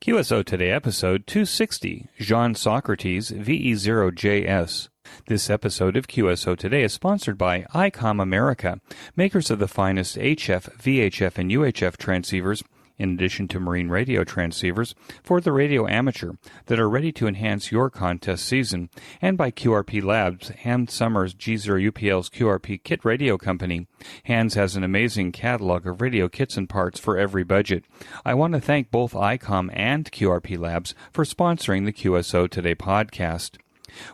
QSO Today, episode 260, Jeanne Socrates VE0JS. This episode of QSO Today is sponsored by ICOM America, makers of the finest HF, VHF, and UHF transceivers, in addition to marine radio transceivers, for the radio amateur that are ready to enhance your contest season, and by QRP Labs, Hans Summers G0UPL's QRP Kit Radio Company. Hans has an amazing catalog of radio kits and parts for every budget. I want to thank both ICOM and QRP Labs for sponsoring the QSO Today podcast.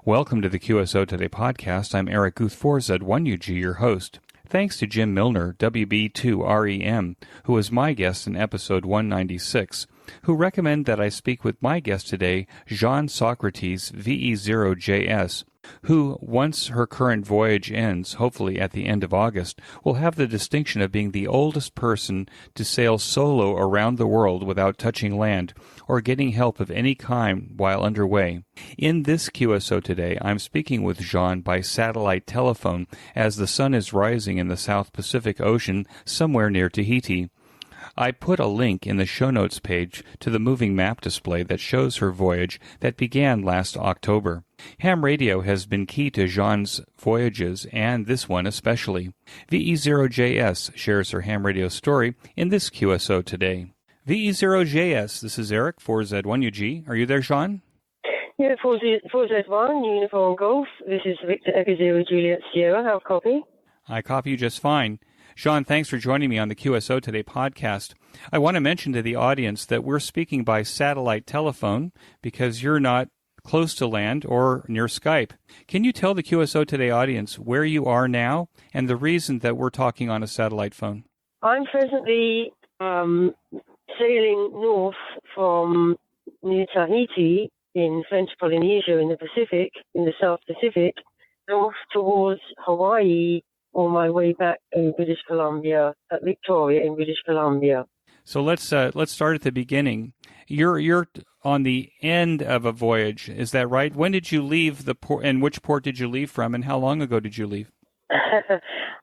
Welcome to the QSO Today podcast. I'm Eric Guth VE0JS, your host. Thanks to Jim Milner, WB2REM, who was my guest in episode 196, who recommended that I speak with my guest today, Jeanne Socrates VE0JS, who, once her current voyage ends, hopefully at the end of August, will have the distinction of being the oldest person to sail solo around the world without touching land or getting help of any kind while underway. In this QSO Today, I'm speaking with Jeanne by satellite telephone as the sun is rising in the South Pacific Ocean somewhere near Tahiti. I put a link in the show notes page to the moving map display that shows her voyage that began last October. Ham radio has been key to Jeanne's voyages, and this one especially. VE0JS shares her ham radio story in this QSO Today. VE0JS, this is Eric, VE0JS. Are you there, Jeanne? Yeah, 4Z1, Uniform Golf. This is Victor Echo 0 Juliet Sierra. How copy? I copy you just fine. Jeanne, thanks for joining me on the QSO Today podcast. I want to mention to the audience that we're speaking by satellite telephone because you're not close to land or near Skype. Can you tell the QSO Today audience where you are now and the reason that we're talking on a satellite phone? I'm presently sailing north from New Tahiti in French Polynesia in the Pacific, in the South Pacific, north towards Hawaii, on my way back to British Columbia, at Victoria in British Columbia. So let's start at the beginning. You're on the end of a voyage, is that right? When did you leave the port, and which port did you leave from, and how long ago did you leave?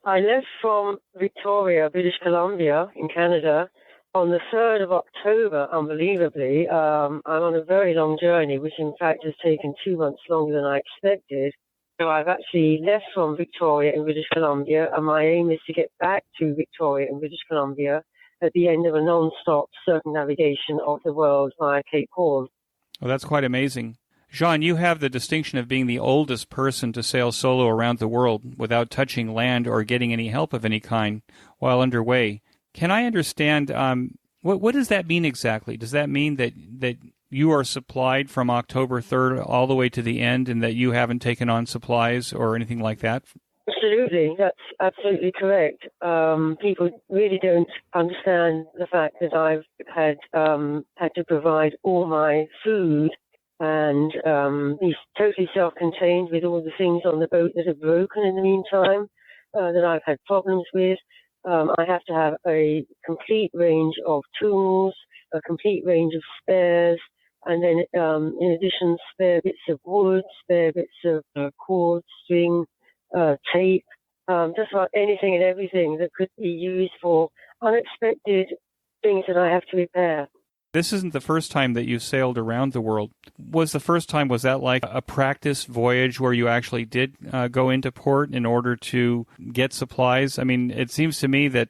I left from Victoria, British Columbia, in Canada, on the 3rd of October, unbelievably. I'm on a very long journey, which in fact has taken 2 months longer than I expected. So I've actually left from Victoria in British Columbia, and my aim is to get back to Victoria in British Columbia at the end of a non-stop circumnavigation of the world via Cape Horn. Well, that's quite amazing. Jeanne, you have the distinction of being the oldest person to sail solo around the world without touching land or getting any help of any kind while underway. Can I understand, what does that mean exactly? Does that mean that you are supplied from October 3rd all the way to the end and that you haven't taken on supplies or anything like that? Absolutely. That's absolutely correct. People really don't understand the fact that I've had to provide all my food and be totally self-contained with all the things on the boat that have broken in the meantime, that I've had problems with. I have to have a complete range of tools, a complete range of spares, and then in addition, spare bits of wood, spare bits of cord, string, tape, just about anything and everything that could be used for unexpected things that I have to repair. This isn't the first time that you sailed around the world. Was that like a practice voyage where you actually did go into port in order to get supplies? I mean, it seems to me that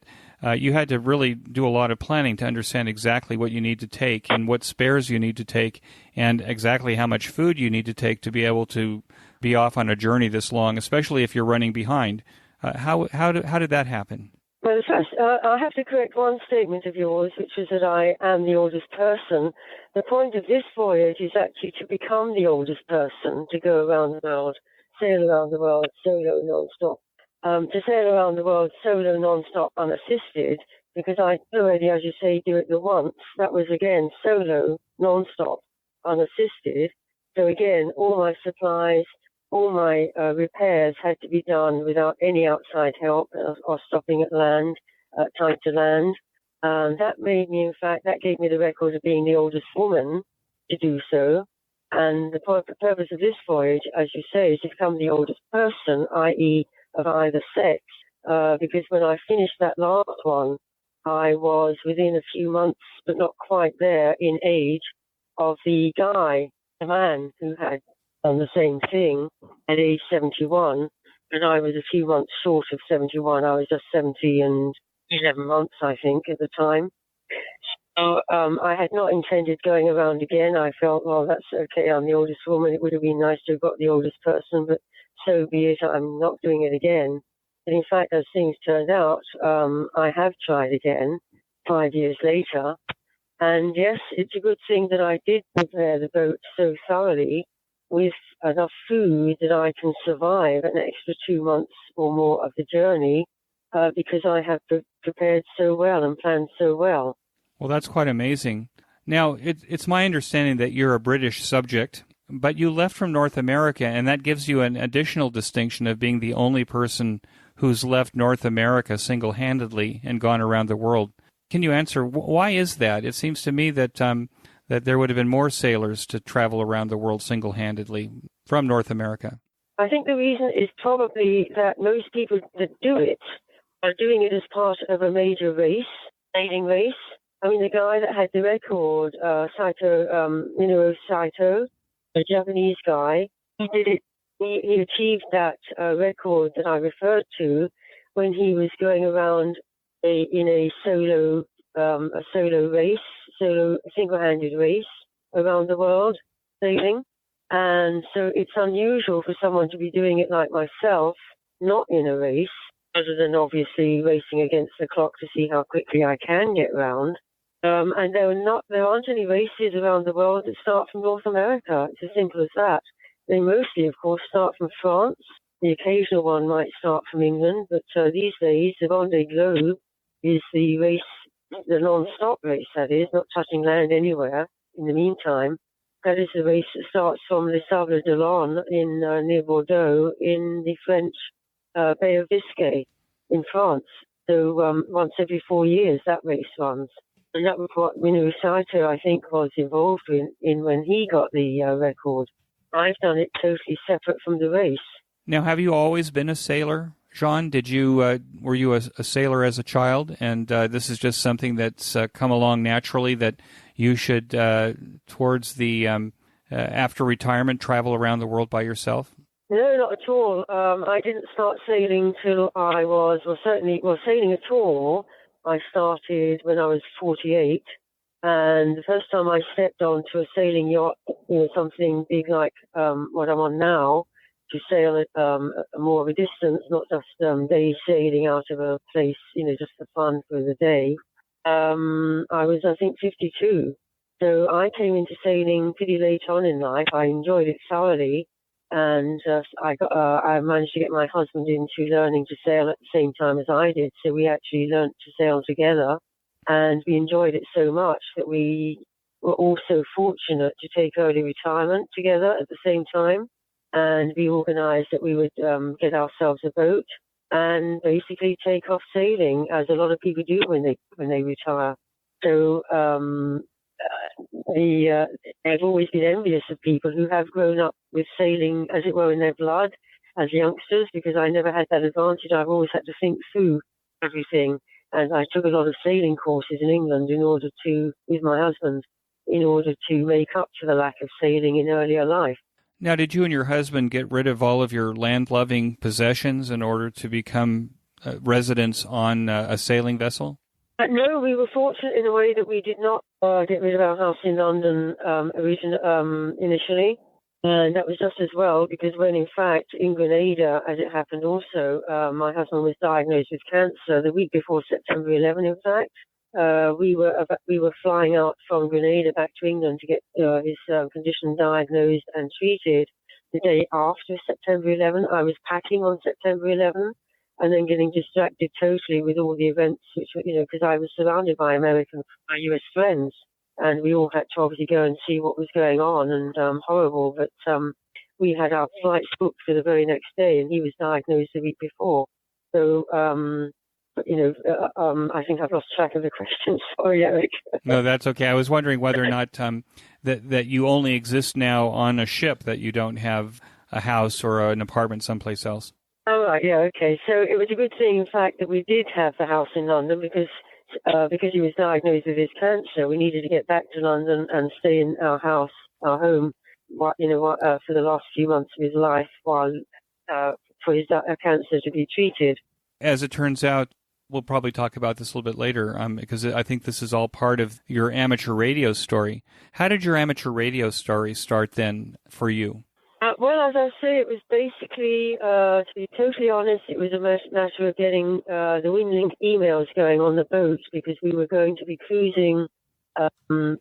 you had to really do a lot of planning to understand exactly what you need to take and what spares you need to take and exactly how much food you need to take to be able to be off on a journey this long, especially if you're running behind. How did that happen? Well, first, I have to correct one statement of yours, which is that I am the oldest person. The point of this voyage is actually to become the oldest person, to go around the world, sail around the world solo non-stop. To sail around the world solo non-stop unassisted, because I already, as you say, do it the once. That was, again, solo non-stop unassisted. So, again, all my supplies, all my repairs had to be done without any outside help or stopping at land, tied to land. That gave me the record of being the oldest woman to do so. And the purpose of this voyage, as you say, is to become the oldest person, i.e. of either sex, because when I finished that last one, I was within a few months, but not quite there in age, of the guy, the man who had done the same thing at age 71, and I was a few months short of 71. I was just 70 and 11 months, I think, at the time. So I had not intended going around again. I felt, well, that's okay. I'm the oldest woman. It would have been nice to have got the oldest person, but so be it. I'm not doing it again. And in fact, as things turned out, I have tried again 5 years later. And yes, it's a good thing that I did prepare the boat so thoroughly with enough food that I can survive an extra 2 months or more of the journey because I have prepared so well and planned so well. Well, that's quite amazing. Now, it's my understanding that you're a British subject, but you left from North America, and that gives you an additional distinction of being the only person who's left North America single-handedly and gone around the world. Can you answer, why is that? It seems to me that that there would have been more sailors to travel around the world single-handedly from North America. I think the reason is probably that most people that do it are doing it as part of a major race, sailing race. I mean, the guy that had the record, Minoru Saito, a Japanese guy, he did it. He achieved that record that I referred to when he was going around in a solo race, single-handed race around the world, sailing. And so it's unusual for someone to be doing it like myself, not in a race, other than obviously racing against the clock to see how quickly I can get round. And there aren't any races around the world that start from North America. It's as simple as that. They mostly, of course, start from France. The occasional one might start from England, but these days the Vendée Globe is the race, the non-stop race, that is, not touching land anywhere in the meantime. That is the race that starts from Les Sables d'Olonne near Bordeaux in the French Bay of Biscay in France. So once every 4 years that race runs. And that was what Minoru Saito, I think, was involved in when he got the record. I've done it totally separate from the race. Now, have you always been a sailor, Jeanne? Were you a sailor as a child, and this is just something that's come along naturally that you should, towards the after retirement, travel around the world by yourself? No, not at all. I didn't start sailing till I was, sailing at all. I started when I was 48, and the first time I stepped onto a sailing yacht, something big like what I'm on now, to sail at more of a distance, not just day sailing out of a place, just for fun for the day. I was, I think, 52. So I came into sailing pretty late on in life. I enjoyed it thoroughly. And I managed to get my husband into learning to sail at the same time as I did. So we actually learned to sail together, and we enjoyed it so much that we were also fortunate to take early retirement together at the same time. And we organized that we would get ourselves a boat and basically take off sailing, as a lot of people do when they retire. So I've always been envious of people who have grown up with sailing, as it were, in their blood as youngsters, because I never had that advantage. I've always had to think through everything. And I took a lot of sailing courses in England with my husband, in order to make up for the lack of sailing in earlier life. Now, did you and your husband get rid of all of your land-loving possessions in order to become residents on a sailing vessel? No, we were fortunate in a way that we did not get rid of our house in London initially. And that was just as well, because when, in fact, in Grenada, as it happened also, my husband was diagnosed with cancer the week before September 11, in fact. We were flying out from Grenada back to England to get his condition diagnosed and treated. The day after September 11, I was packing on September 11, and then getting distracted totally with all the events, which because I was surrounded by my US friends, and we all had to obviously go and see what was going on, and horrible. But we had our flights booked for the very next day, and he was diagnosed the week before. So. I think I've lost track of the question. Sorry, Eric. No, that's okay. I was wondering whether or not that you only exist now on a ship, that you don't have a house or an apartment someplace else. Oh, right, yeah, okay. So it was a good thing, in fact, that we did have the house in London, because because he was diagnosed with his cancer, we needed to get back to London and stay in our house, our home, for the last few months of his life while for his cancer to be treated. As it turns out, we'll probably talk about this a little bit later, because I think this is all part of your amateur radio story. How did your amateur radio story start then for you? Well, as I say, it was basically, to be totally honest, it was a matter of getting the WinLink emails going on the boat, because we were going to be cruising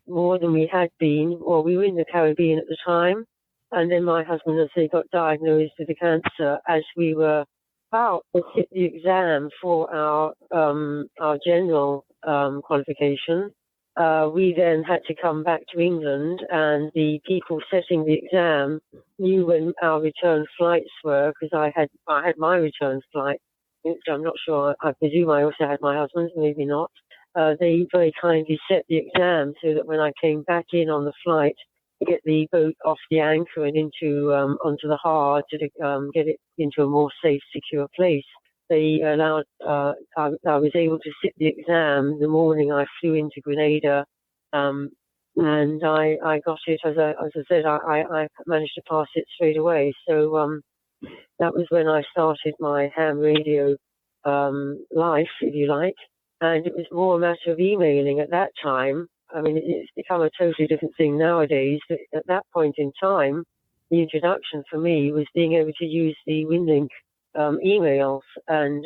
more than we had been. Well, we were in the Caribbean at the time, and then my husband, as he got diagnosed with the cancer, as we were about to sit the exam for our general qualification. We then had to come back to England, and the people setting the exam knew when our return flights were, because I had my return flight, which I'm not sure. I presume I also had my husband's, maybe not. They very kindly set the exam so that when I came back in on the flight to get the boat off the anchor and into onto the hard to get it into a more safe, secure place, they allowed, I was able to sit the exam the morning I flew into Grenada, and I got it, as I said, I managed to pass it straight away. So that was when I started my ham radio life, if you like, and it was more a matter of emailing at that time. I mean, it's become a totally different thing nowadays, but at that point in time, the introduction for me was being able to use the WinLink emails, and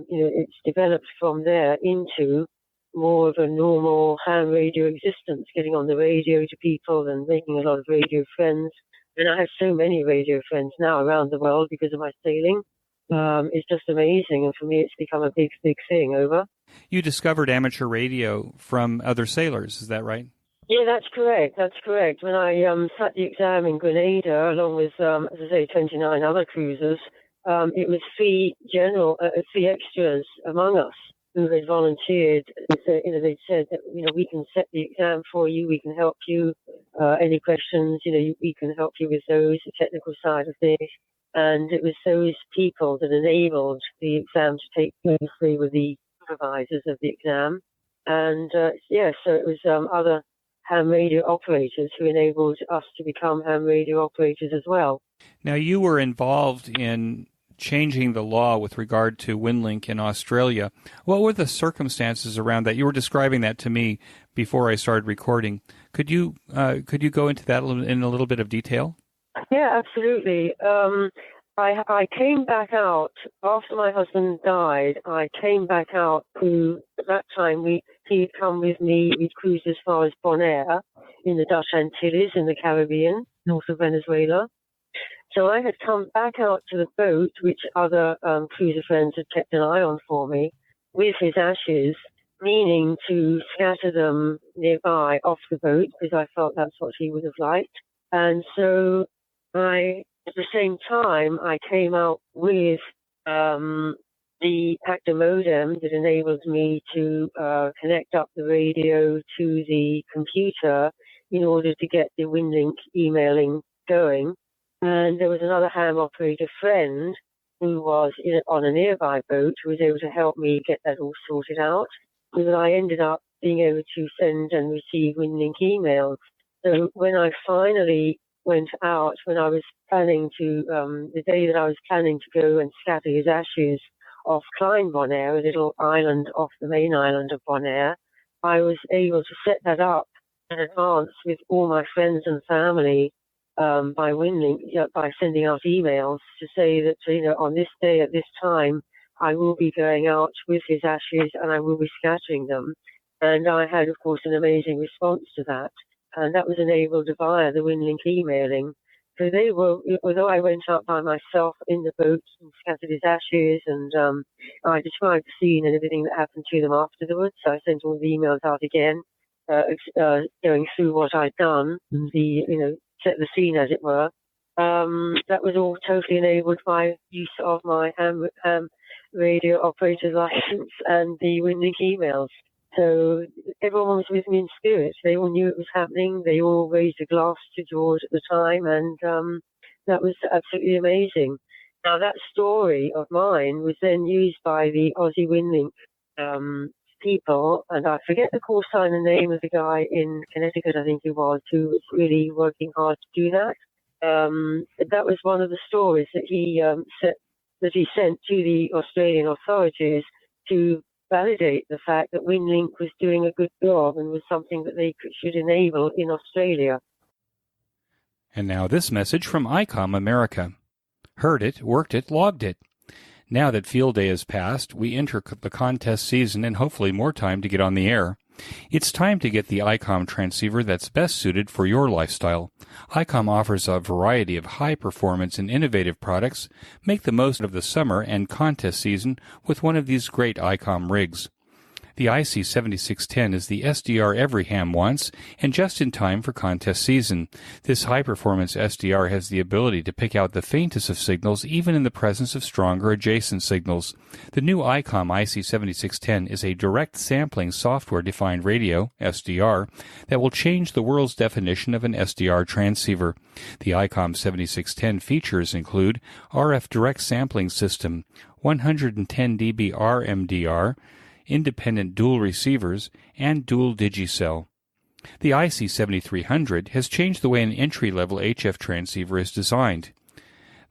it's developed from there into more of a normal ham radio existence, getting on the radio to people and making a lot of radio friends. And I have so many radio friends now around the world because of my sailing. It's just amazing, and for me it's become a big thing. Over. You discovered amateur radio from other sailors, is that right? Yeah, that's correct. When I sat the exam in Grenada, along with, as I say, 29 other cruisers, it was three extras among us who had volunteered. They'd said that, we can set the exam for you, we can help you, any questions, we can help you with those, the technical side of things. And it was those people that enabled the exam to take place. They were the supervisors of the exam. And, so it was other ham radio operators who enabled us to become ham radio operators as well. Now, you were involved in changing the law with regard to WinLink in Australia. What were the circumstances around that? You were describing that to me before I started recording. Could you go into that in a little bit of detail? Yeah, absolutely. I came back out after my husband died. I came back out to, at that time, he had come with me. We'd cruised as far as Bonaire in the Dutch Antilles in the Caribbean, north of Venezuela. So I had come back out to the boat, which other cruiser friends had kept an eye on for me, with his ashes, meaning to scatter them nearby off the boat, because I felt that's what he would have liked. And so at the same time, I came out with the actor modem that enabled me to connect up the radio to the computer in order to get the WinLink emailing going. And there was another ham operator friend who was on a nearby boat who was able to help me get that all sorted out. So that I ended up being able to send and receive WinLink emails. So when I finally went out, when I was planning to, the day that I was planning to go and scatter his ashes off Klein Bonaire, a little island off the main island of Bonaire, I was able to set that up in advance with all my friends and family by WinLink, by sending out emails to say that, on this day at this time, I will be going out with his ashes and I will be scattering them. And I had, of course, an amazing response to that. And that was enabled via the WinLink emailing. So they were, although I went out by myself in the boat and scattered his ashes, and I described the scene and everything that happened to them afterwards. So I sent all the emails out again, going through what I'd done, set the scene, as it were. That was all totally enabled by use of my ham radio operator's license and the WinLink emails. So everyone was with me in spirit. They all knew it was happening. They all raised a glass to George at the time, and that was absolutely amazing. Now, that story of mine was then used by the Aussie WinLink people, and I forget the call sign and name of the guy in Connecticut, I think he was, who was really working hard to do that. That was one of the stories that he sent to the Australian authorities to validate the fact that WinLink was doing a good job and was something that they should enable in Australia. And now this message from ICOM America. Heard it, worked it, logged it. Now that field day has passed, we enter the contest season and hopefully more time to get on the air. It's time to get the ICOM transceiver that's best suited for your lifestyle. ICOM offers a variety of high-performance and innovative products. Make the most of the summer and contest season with one of these great ICOM rigs. The IC7610 is the SDR every ham wants, and just in time for contest season. This high-performance SDR has the ability to pick out the faintest of signals even in the presence of stronger adjacent signals. The new ICOM IC7610 is a direct sampling software-defined radio, SDR, that will change the world's definition of an SDR transceiver. The ICOM 7610 features include RF direct sampling system, 110 dB RMDR, independent dual receivers, and dual digicell. The IC7300 has changed the way an entry-level HF transceiver is designed.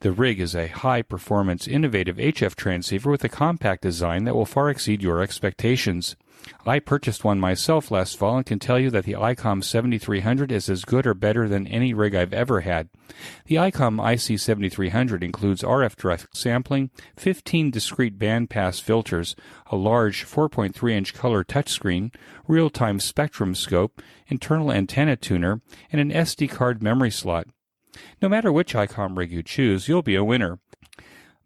The rig is a high-performance, innovative HF transceiver with a compact design that will far exceed your expectations. I purchased one myself last fall and can tell you that the ICOM 7300 is as good or better than any rig I've ever had. The ICOM IC7300 includes RF direct sampling, 15 discrete bandpass filters, a large 4.3-inch color touchscreen, real-time spectrum scope, internal antenna tuner, and an SD card memory slot. No matter which ICOM rig you choose, you'll be a winner.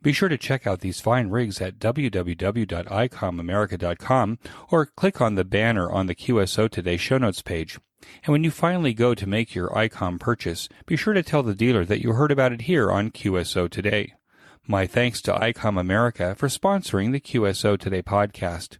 Be sure to check out these fine rigs at www.icomamerica.com or click on the banner on the QSO Today show notes page. And when you finally go to make your ICOM purchase, be sure to tell the dealer that you heard about it here on QSO Today. My thanks to ICOM America for sponsoring the QSO Today podcast.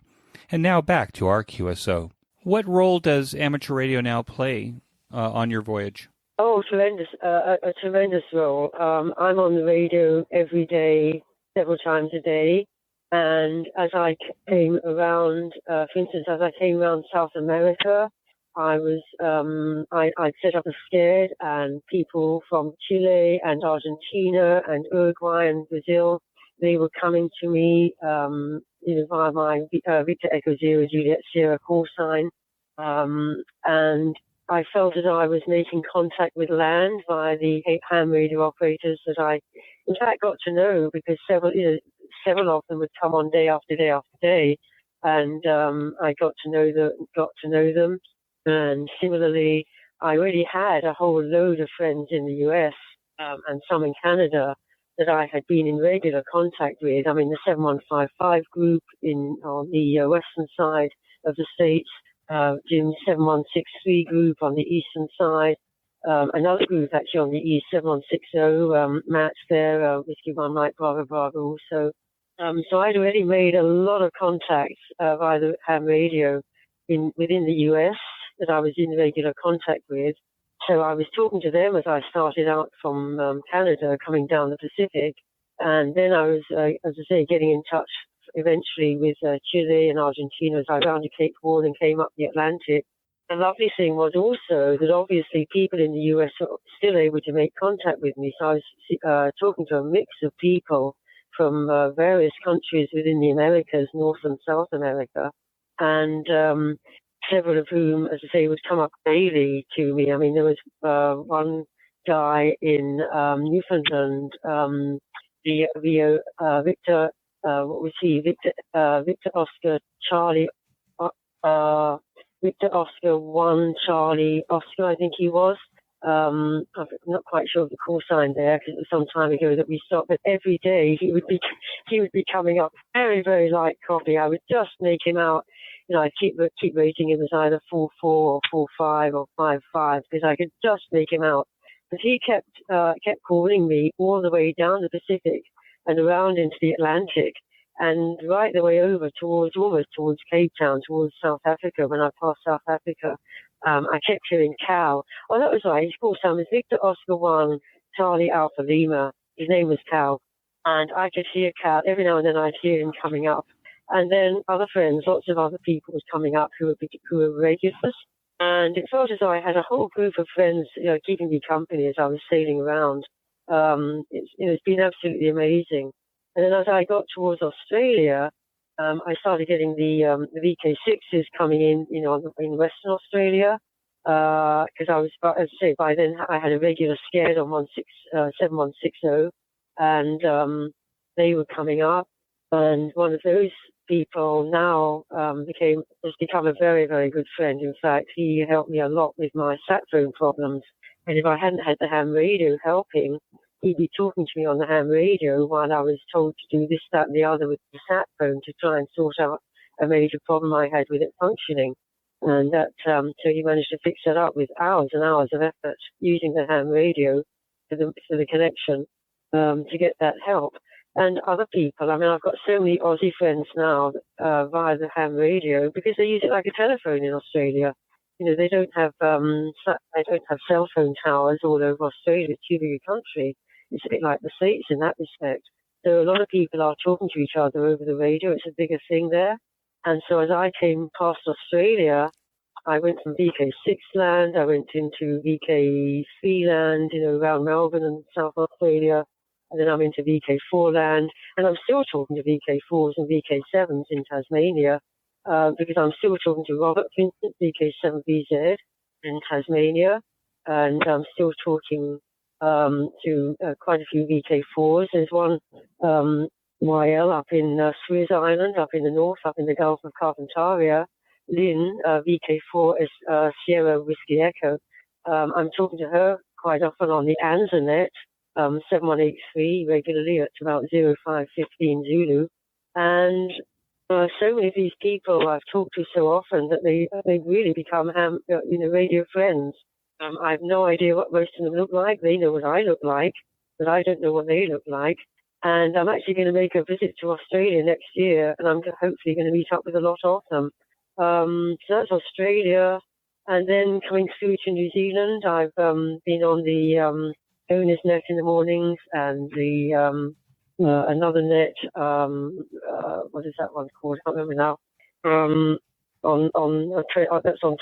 And now back to our QSO. What role does amateur radio now play on your voyage? Oh, tremendous! A tremendous role. I'm on the radio every day, several times a day, and as I came around, for instance, as I came around South America, I set up a sked, and people from Chile and Argentina and Uruguay and Brazil, they were coming to me, via my Victor Echo Zero Juliet Sierra call sign, and I felt that I was making contact with land via the ham radio operators that I, in fact, got to know because several of them would come on day after day after day, and I got to know them. And similarly, I already had a whole load of friends in the U.S. And some in Canada that I had been in regular contact with. I mean, the 7155 group on the western side of the States. Jim's 7163 group on the eastern side, another group actually on the east, 7160, Matt's there, Whiskey 1 Mike Bravo Bravo also. So I'd already made a lot of contacts via the ham radio within the US that I was in regular contact with. So I was talking to them as I started out from Canada, coming down the Pacific, and then I was, as I say, getting in touch eventually with Chile and Argentina as I rounded Cape Horn and came up the Atlantic. The lovely thing was also that obviously people in the US are still able to make contact with me. So I was talking to a mix of people from various countries within the Americas, North and South America, and several of whom, as I say, would come up daily to me. I mean, there was one guy in Newfoundland, Victor. What was he? Victor Oscar Charlie, Victor Oscar 1 Charlie Oscar, I think he was. I'm not quite sure of the call sign there because it was some time ago that we stopped. But every day he would be coming up very, very light copy. I would just make him out. I'd keep rating him as either 4-4 or 4-5 or 5-5 because I could just make him out. But he kept calling me all the way down the Pacific and around into the Atlantic, and right the way over almost towards Cape Town, towards South Africa. When I passed South Africa, I kept hearing Cal. Oh, that was right. His call sign was Victor Oscar 1 Charlie Alpha Lima. His name was Cal, and I could hear Cal every now and then. I'd hear him coming up, And then other friends, lots of other people were coming up who were regulars. And it felt as though I had a whole group of friends, keeping me company as I was sailing around. It's been absolutely amazing. And then as I got towards Australia, I started getting the VK6s coming in, in Western Australia. Because I was, as I say, by then I had a regular scare on 7160, and they were coming up. And one of those people now has become a very, very good friend. In fact, he helped me a lot with my sat phone problems. And if I hadn't had the ham radio helping, he'd be talking to me on the ham radio while I was told to do this, that, and the other with the sat phone to try and sort out a major problem I had with it functioning. And so he managed to fix it up with hours and hours of effort using the ham radio for the connection to get that help. And other people, I've got so many Aussie friends now via the ham radio because they use it like a telephone in Australia. They don't have cell phone towers all over Australia. It's too big a country. It's a bit like the States in that respect. So a lot of people are talking to each other over the radio. It's a bigger thing there. And so as I came past Australia, I went from VK6 land, I went into VK3 land, around Melbourne and South Australia, and then I'm into VK4 land, and I'm still talking to VK4s and VK7s in Tasmania, because I'm still talking to Robert, for instance, VK7VZ in Tasmania, and I'm still talking to quite a few VK4s. There's one YL up in Suez Island, up in the north, up in the Gulf of Carpentaria. Lynn, VK4 is Sierra Whiskey Echo. I'm talking to her quite often on the ANZANet, 7183, regularly at about 0515 Zulu. And so many of these people I've talked to so often that they've really become radio friends. I have no idea what most of them look like. They know what I look like, but I don't know what they look like. And I'm actually going to make a visit to Australia next year, and I'm hopefully going to meet up with a lot of them. So that's Australia. And then coming through to New Zealand, I've been on the owner's net in the mornings and the another net. What is that one called? I can't remember now. That's on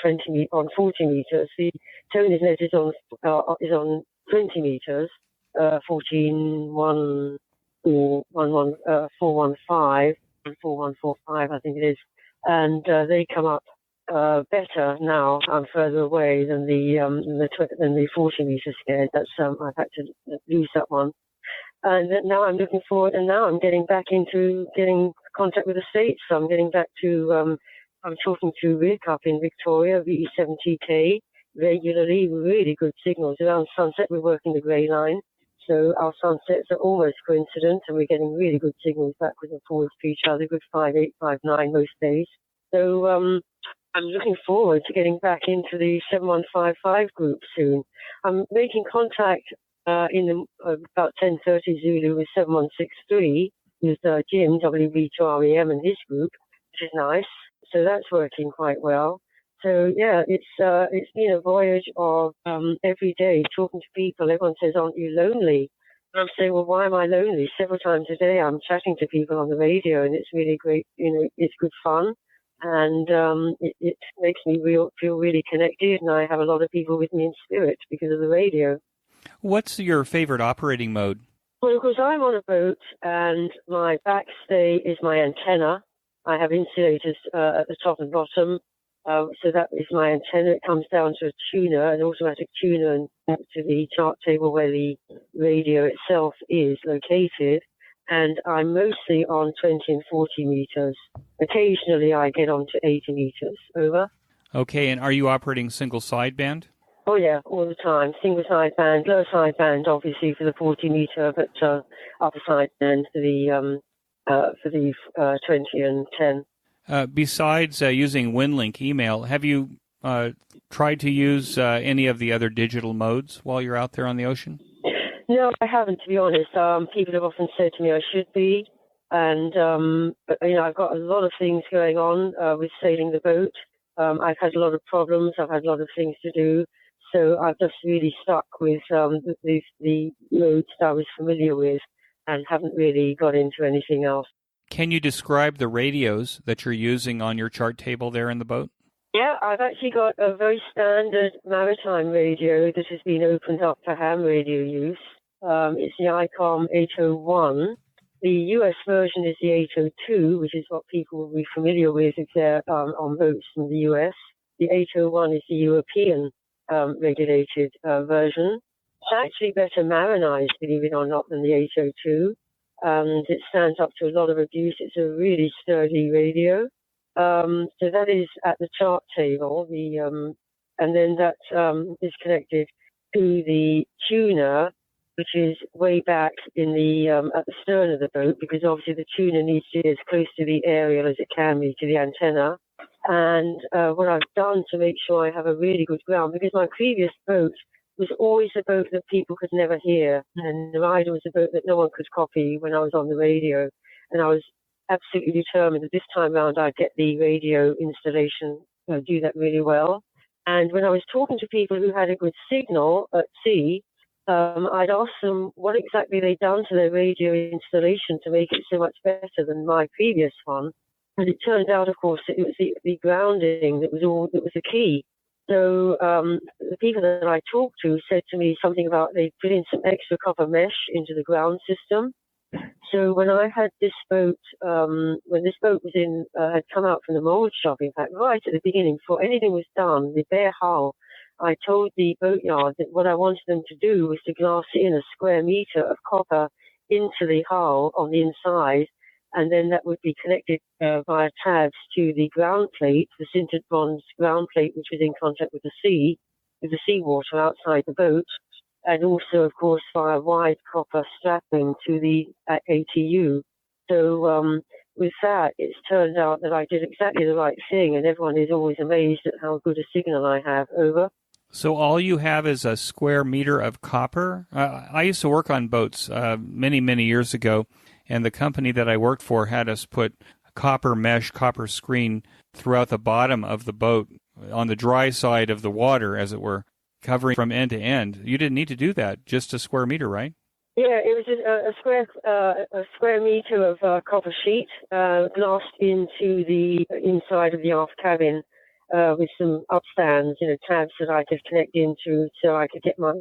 40 meters. The owner's net is on 20 meters, 14.1 or 415 and 4145, I think it is. And they come up better now. I'm further away than the 40 meter scale. That's I've had to lose that one. And now I'm looking forward, and now I'm getting back into getting contact with the States. So I'm getting back to, I'm talking to Rick up in Victoria, VE7TK, regularly, really good signals. Around sunset, we're working the grey line. So our sunsets are almost coincident, and we're getting really good signals backwards and forwards to each other, good 5.8, 5.9 most days. So I'm looking forward to getting back into the 7155 group soon. I'm making contact in about 10:30 Zulu with 7163 with Jim, WB2REM, and his group, which is nice. So that's working quite well. So yeah, it's been a voyage of every day talking to people. Everyone says, "Aren't you lonely?" And I'm saying, "Well, why am I lonely?" Several times a day, I'm chatting to people on the radio, and it's really great. It's good fun, and it makes me feel really connected. And I have a lot of people with me in spirit because of the radio. What's your favorite operating mode? Well, of course, I'm on a boat, and my backstay is my antenna. I have insulators at the top and bottom. So that is my antenna. It comes down to a tuner, an automatic tuner, and back to the chart table where the radio itself is located. And I'm mostly on 20 and 40 meters. Occasionally I get on to 80 meters. Over. Okay, and are you operating single sideband? Oh yeah, all the time. Single sideband, lower sideband, obviously for the 40 meter, but upper sideband for the 20 and 10. Besides using WinLink email, have you tried to use any of the other digital modes while you're out there on the ocean? No, I haven't, to be honest. People have often said to me I should be, and but I've got a lot of things going on with sailing the boat. I've had a lot of problems. I've had a lot of things to do, so I've just really stuck with the modes that I was familiar with, and haven't really got into anything else. Can you describe the radios that you're using on your chart table there in the boat? Yeah, I've actually got a very standard maritime radio that has been opened up for ham radio use. It's the ICOM 801. The US version is the 802, which is what people will be familiar with if they're on boats in the US. The 801 is the European regulated version. It's actually better marinized, believe it or not, than the 802. And it stands up to a lot of abuse. It's a really sturdy radio. So that is at the chart table, and then that is connected to the tuner, which is way back in the at the stern of the boat, because obviously the tuner needs to be as close to the aerial as it can be to the antenna. And what I've done to make sure I have a really good ground, because my previous boat was always a boat that people could never hear, and the rider was a boat that no one could copy when I was on the radio, and I was absolutely determined that this time round I'd get the radio installation, do that really well. And when I was talking to people who had a good signal at sea, I'd ask them what exactly they'd done to their radio installation to make it so much better than my previous one. And it turned out, of course, that it was the grounding that was the key. So the people that I talked to said to me something about they put in some extra copper mesh into the ground system. So when I had this boat, when this boat was had come out from the mold shop, in fact, right at the beginning, before anything was done, the bare hull, I told the boatyard that what I wanted them to do was to glass in a square meter of copper into the hull on the inside, and then that would be connected via tabs to the ground plate, the sintered bronze ground plate, which was in contact with the seawater outside the boat, and also, of course, via wide copper strapping to the ATU. So with that, it's turned out that I did exactly the right thing, and everyone is always amazed at how good a signal I have. Over. So all you have is a square meter of copper? I used to work on boats many, many years ago, and the company that I worked for had us put copper mesh, copper screen throughout the bottom of the boat on the dry side of the water, as it were, covering from end to end. You didn't need to do that, just a square meter, right? Yeah, it was just a square meter of copper sheet glassed into the inside of the aft cabin with some upstands, tabs that I could connect into so I could get my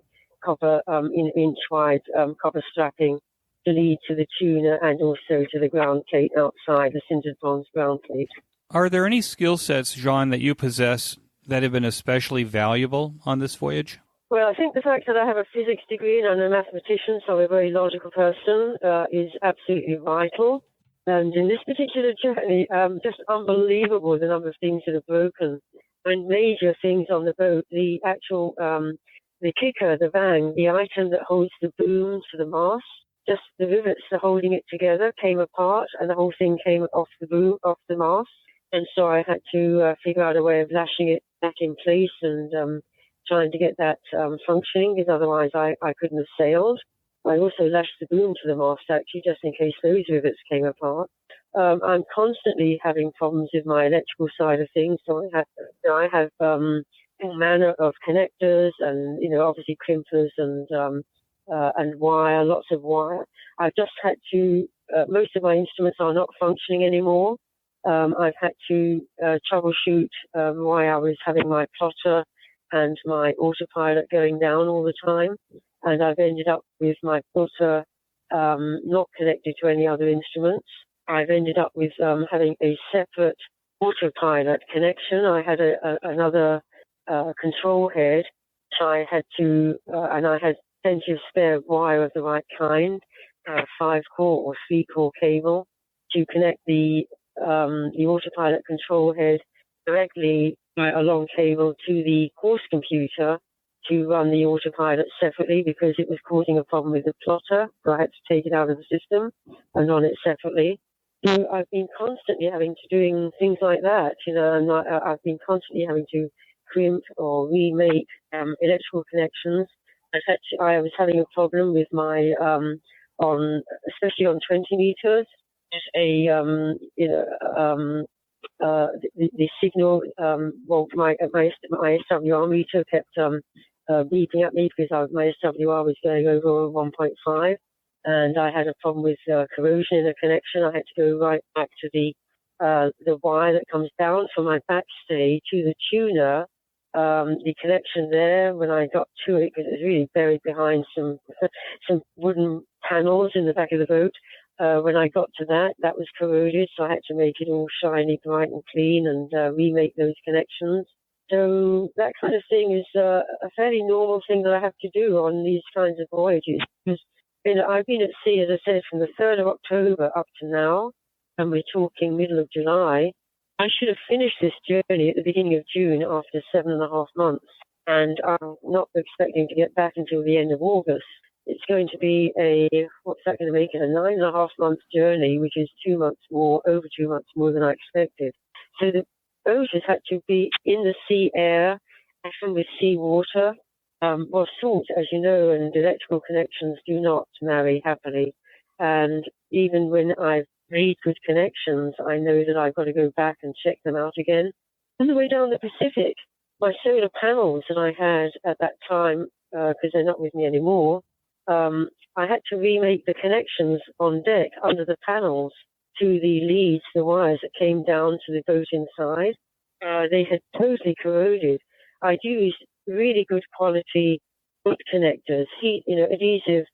copper inch-wide copper strapping to lead to the tuner and also to the ground plate outside, the sintered bronze ground plate. Are there any skill sets, Jeanne, that you possess that have been especially valuable on this voyage? Well, I think the fact that I have a physics degree and I'm a mathematician, so I'm a very logical person, is absolutely vital. And in this particular journey, just unbelievable the number of things that are broken and major things on the boat. The actual, the kicker, the vang, the item that holds the boom to the mast, just the rivets for holding it together came apart and the whole thing came off the mast. And so I had to figure out a way of lashing it back in place and trying to get that functioning, because otherwise I couldn't have sailed. I also lashed the boom to the mast, actually, just in case those rivets came apart. I'm constantly having problems with my electrical side of things, so I have all manner of connectors and, obviously crimpers and wire, lots of wire. I've just had to, most of my instruments are not functioning anymore. I've had to troubleshoot why I was having my plotter and my autopilot going down all the time. And I've ended up with my plotter not connected to any other instruments. I've ended up with having a separate autopilot connection. I had another control head, which I had to, and I had plenty of spare wire of the right kind, 5-core or 3-core cable to connect the autopilot control head directly by a long cable to the course computer to run the autopilot separately, because it was causing a problem with the plotter. So I had to take it out of the system and run it separately. So I've been constantly having to doing things like that, and I've been constantly having to crimp or remake electrical connections. I was having a problem with my especially on 20 meters. There's the signal. My SWR meter kept beeping at me because my SWR was going over 1.5. and I had a problem with corrosion in the connection. I had to go right back to the wire that comes down from my backstay to the tuner. The connection there, when I got to it, because it was really buried behind some wooden panels in the back of the boat. When I got to that was corroded, so I had to make it all shiny, bright and clean and remake those connections. So that kind of thing is a fairly normal thing that I have to do on these kinds of voyages. Because, I've been at sea, as I said, from the 3rd of October up to now, and we're talking middle of July. I should have finished this journey at the beginning of June after 7.5 months, and I'm not expecting to get back until the end of August. It's going to be what's that going to make it, a 9.5 month journey, which is over 2 months more than I expected. So the boat has had to be in the sea air, and with sea water. Well, salt, as you know, and electrical connections do not marry happily. And even when I've made good connections, I know that I've got to go back and check them out again. On the way down the Pacific, my solar panels that I had at that time, because they're not with me anymore, I had to remake the connections on deck under the panels to the leads, the wires that came down to the boat inside. They had totally corroded. I'd used really good quality butt connectors, adhesive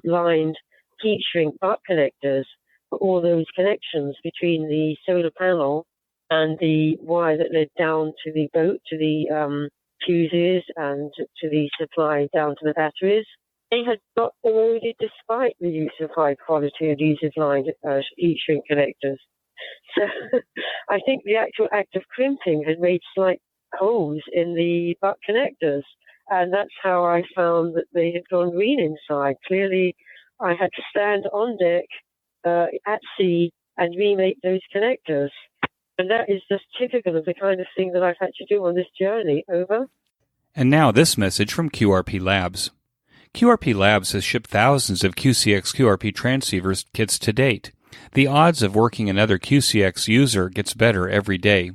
lined heat shrink butt connectors for all those connections between the solar panel and the wire that led down to the boat, to the fuses and to the supply down to the batteries. They had got eroded despite the use of high-quality adhesive-lined heat shrink connectors. So I think the actual act of crimping had made slight holes in the butt connectors, and that's how I found that they had gone green inside. Clearly, I had to stand on deck at sea and remake those connectors. And that is just typical of the kind of thing that I've had to do on this journey. Over. And now this message from QRP Labs. QRP Labs has shipped thousands of QCX QRP transceivers kits to date. The odds of working another QCX user gets better every day.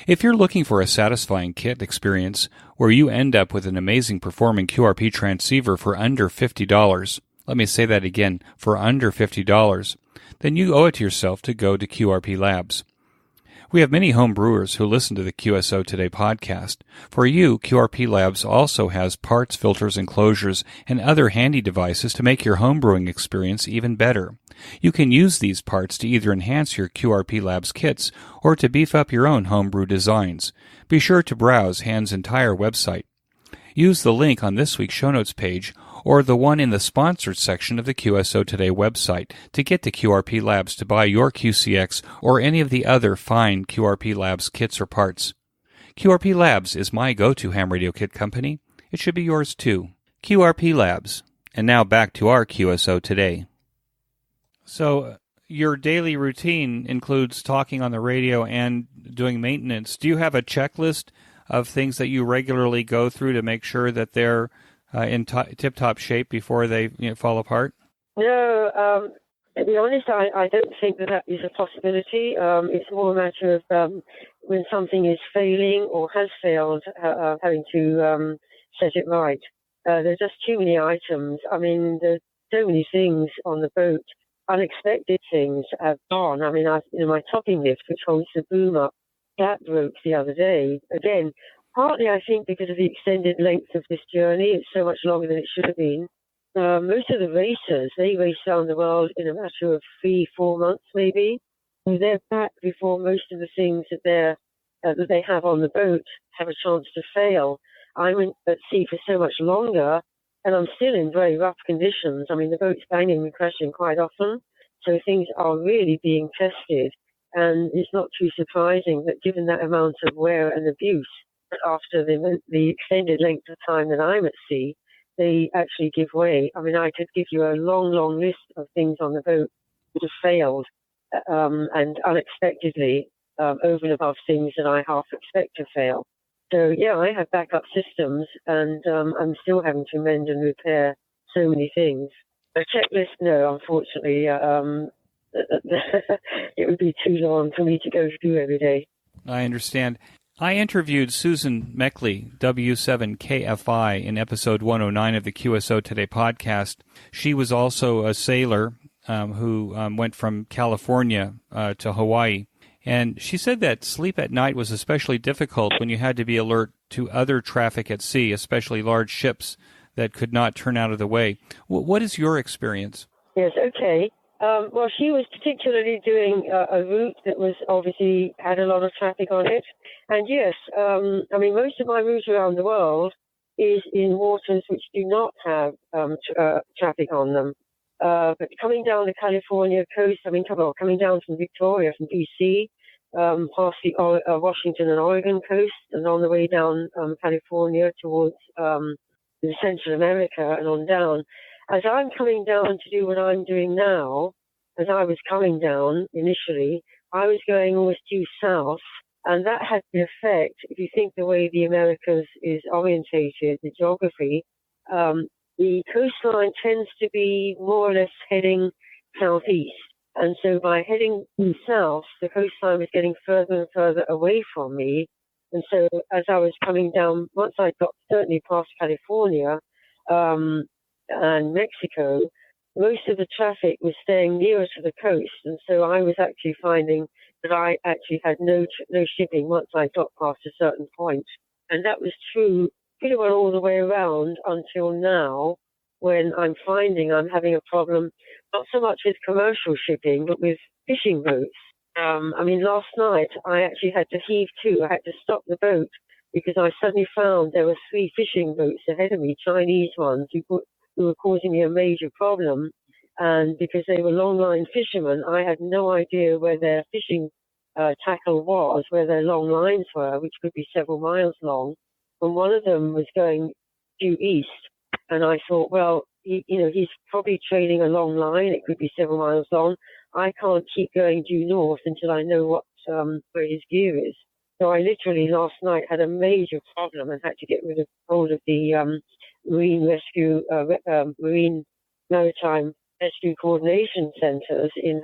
If you're looking for a satisfying kit experience where you end up with an amazing performing QRP transceiver for under $50, let me say that again, for under $50, then you owe it to yourself to go to QRP Labs. We have many home brewers who listen to the QSO Today podcast. For you, QRP Labs also has parts, filters, enclosures, and other handy devices to make your home brewing experience even better. You can use these parts to either enhance your QRP Labs kits or to beef up your own homebrew designs. Be sure to browse Han's entire website. Use the link on this week's show notes page or the one in the sponsored section of the QSO Today website to get to QRP Labs to buy your QCX or any of the other fine QRP Labs kits or parts. QRP Labs is my go-to ham radio kit company. It should be yours too. QRP Labs. And now back to our QSO Today. So your daily routine includes talking on the radio and doing maintenance. Do you have a checklist of things that you regularly go through to make sure that they're in tip-top shape before they fall apart? No, to be honest, I don't think that is a possibility. It's more a matter of when something is failing or has failed, having to set it right. There's just too many items. I mean, there's so many things on the boat. Unexpected things have gone. I mean, my topping lift, which holds the boom up, that broke the other day. Again, partly, I think, because of the extended length of this journey. It's so much longer than it should have been. Most of the racers, they race around the world in a matter of 3-4 months, maybe. So they're back before most of the things that they have on the boat have a chance to fail. I'm at sea for so much longer, and I'm still in very rough conditions. I mean, the boat's banging and crashing quite often, so things are really being tested. And it's not too surprising that given that amount of wear and abuse, after the extended length of time that I'm at sea, they actually give way. I mean, I could give you a long, long list of things on the boat that have failed and unexpectedly over and above things that I half expect to fail. So, yeah, I have backup systems, and I'm still having to mend and repair so many things. A checklist, no, unfortunately. It would be too long for me to go through every day. I understand. I interviewed Susan Meckley, W7KFI, in episode 109 of the QSO Today podcast. She was also a sailor who went from California to Hawaii. And she said that sleep at night was especially difficult when you had to be alert to other traffic at sea, especially large ships that could not turn out of the way. What is your experience? Yes, okay. Well, she was particularly doing a route that was obviously had a lot of traffic on it. And yes, I mean, most of my route around the world is in waters which do not have traffic on them. But coming down the California coast, I mean, coming down from Victoria, from DC, past the Washington and Oregon coast, and on the way down California towards Central America and on down. As I'm coming down to do what I'm doing now, as I was coming down initially, I was going always due south, and that had the effect, if you think the way the Americas is orientated, the geography, the coastline tends to be more or less heading southeast. And so by heading due south, the coastline was getting further and further away from me. And so as I was coming down, once I got certainly past California, and Mexico, most of the traffic was staying nearer to the coast, and so I was actually finding that I actually had no shipping once I got past a certain point. And that was true pretty well all the way around until now, when I'm finding I'm having a problem, not so much with commercial shipping, but with fishing boats. I mean, last night I actually had to heave to. I had to stop the boat because I suddenly found there were 3 fishing boats ahead of me, Chinese ones, who were causing me a major problem. And because they were long-line fishermen, I had no idea where their fishing tackle was, where their long lines were, which could be several miles long. And one of them was going due east. And I thought, well, he's probably trailing a long line. It could be several miles long. I can't keep going due north until I know where his gear is. So I literally last night had a major problem and had to get hold of the Marine Maritime Rescue Coordination Centers in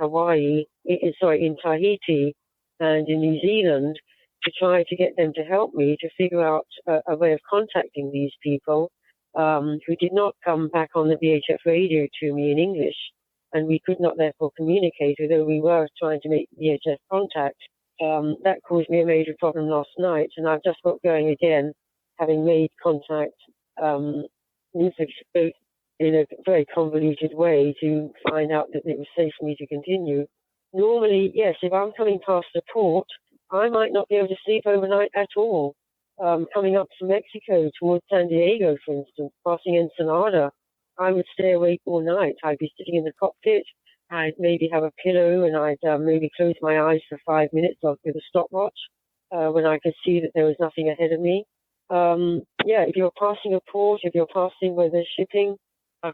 in Tahiti and in New Zealand to try to get them to help me to figure out a way of contacting these people who did not come back on the VHF radio to me in English, and we could not therefore communicate, although we were trying to make VHF contact. That caused me a major problem last night, and I've just got going again, having made contact in a very convoluted way to find out that it was safe for me to continue. Normally, yes, if I'm coming past a port, I might not be able to sleep overnight at all. Coming up from Mexico towards San Diego, for instance, passing Ensenada, I would stay awake all night. I'd be sitting in the cockpit. I'd maybe have a pillow and I'd maybe close my eyes for 5 minutes with a stopwatch when I could see that there was nothing ahead of me. If you're passing a port, if you're passing where there's shipping,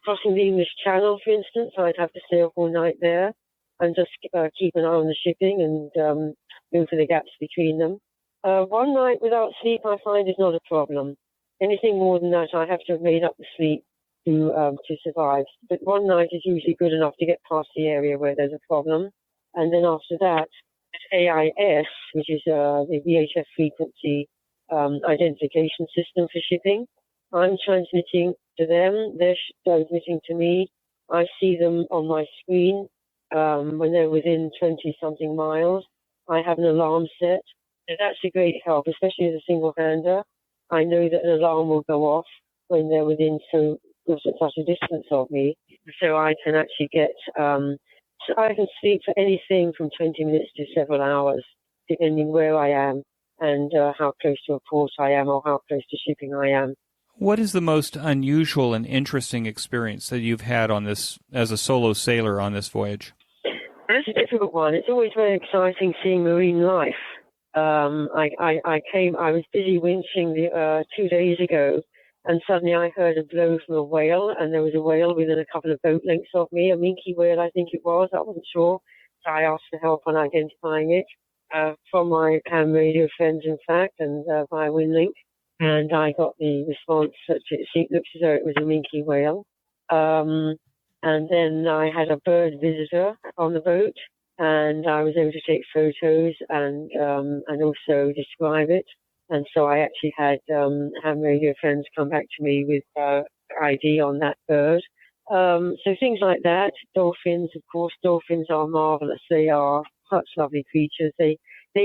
crossing the English Channel, for instance, I'd have to stay up all night there and just keep an eye on the shipping and move for the gaps between them. One night without sleep, I find, is not a problem. Anything more than that, I have to have made up the sleep to survive. But one night is usually good enough to get past the area where there's a problem. And then after that, AIS, which is the VHF frequency identification system for shipping. I'm transmitting to them, they're transmitting to me. I see them on my screen when they're within 20-something miles. I have an alarm set. So that's a great help, especially as a single-hander. I know that an alarm will go off when they're within such a distance of me. So I can actually so I can sleep for anything from 20 minutes to several hours, depending where I am and how close to a port I am or how close to shipping I am. What is the most unusual and interesting experience that you've had on this as a solo sailor on this voyage? That's a difficult one. It's always very exciting seeing marine life. I was busy winching 2 days ago, and suddenly I heard a blow from a whale, and there was a whale within a couple of boat lengths of me, a minke whale, I think it was. I wasn't sure, so I asked for help on identifying it from my ham radio friends, in fact, and via WinLink. And I got the response that it looks as though it was a minke whale. And then I had a bird visitor on the boat, and I was able to take photos and also describe it. And so I actually had ham radio friends come back to me with ID on that bird. So things like that. Dolphins, of course. Dolphins are marvelous. They are such lovely creatures. They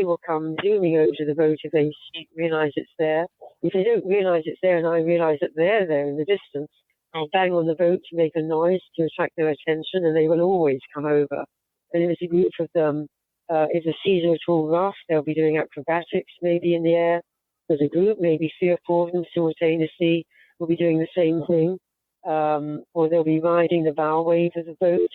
will come zooming over to the boat if they realize it's there. If they don't realize it's there and I realize that they're there in the distance, I'll bang on the boat to make a noise to attract their attention, and they will always come over. And if it's a group of them, if the seas are at all rough, they'll be doing acrobatics maybe in the air. As a group, maybe 3 or 4 of them simultaneously will be doing the same thing. Or they'll be riding the bow wave of the boat.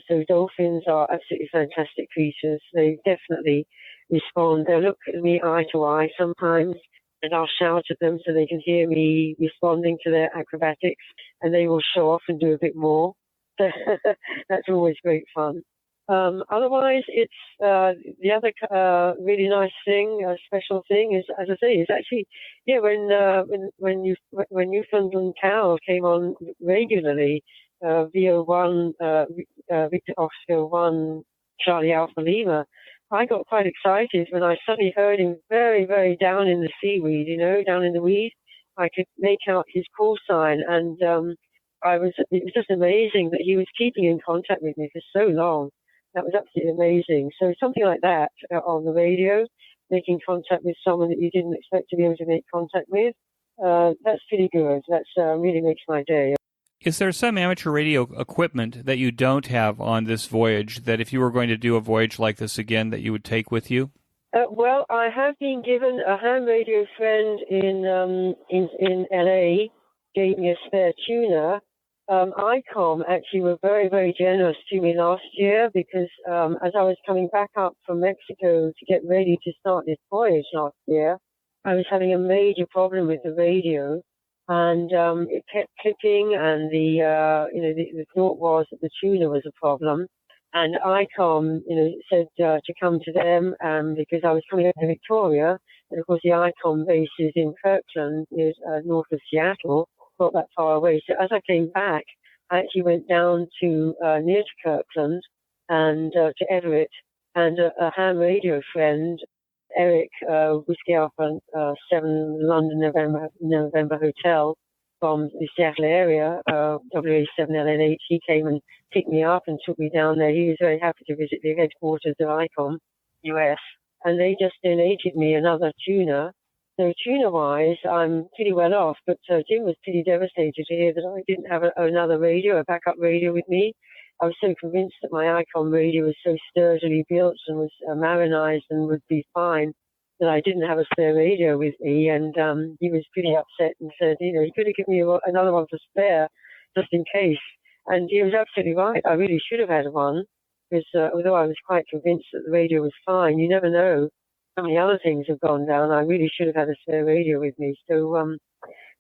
So dolphins are absolutely fantastic creatures. They definitely respond. They'll look at me eye to eye sometimes, and I'll shout at them so they can hear me responding to their acrobatics, and they will show off and do a bit more. That's always great fun. Otherwise, it's the other really nice thing, special thing is, as I say, is actually, yeah, when Newfoundland Cow came on regularly, VO1, Victor Oscar 1, Charlie Alpha Lima, I got quite excited when I suddenly heard him very, very down in the seaweed, down in the weed. I could make out his call sign, and it was just amazing that he was keeping in contact with me for so long. That was absolutely amazing. So something like that on the radio, making contact with someone that you didn't expect to be able to make contact with, that's pretty good. That's really makes my day. Is there some amateur radio equipment that you don't have on this voyage that if you were going to do a voyage like this again that you would take with you? Well, I have been given a ham radio friend in LA, gave me a spare tuner. ICOM actually were very, very generous to me last year because as I was coming back up from Mexico to get ready to start this voyage last year, I was having a major problem with the radio, and it kept clipping, and the thought was that the tuner was a problem. And ICOM, said to come to them because I was coming over to Victoria, and of course the ICOM base is in Kirkland, north of Seattle. Not that far away. So as I came back, I actually went down to near to Kirkland and to Everett, and a ham radio friend, Eric, Whiskey Alpha 7 London November Hotel from the Seattle area, WA7LNH, he came and picked me up and took me down there. He was very happy to visit the headquarters of ICOM US, and they just donated me another tuner. So tuner-wise, I'm pretty well off, but Jim was pretty devastated to hear that I didn't have another radio, a backup radio with me. I was so convinced that my ICOM radio was so sturdily built and was marinized and would be fine that I didn't have a spare radio with me, and he was pretty upset and said, he could have given me another one to spare just in case. And he was absolutely right. I really should have had one because although I was quite convinced that the radio was fine, you never know. So many other things have gone down. I really should have had a spare radio with me. So,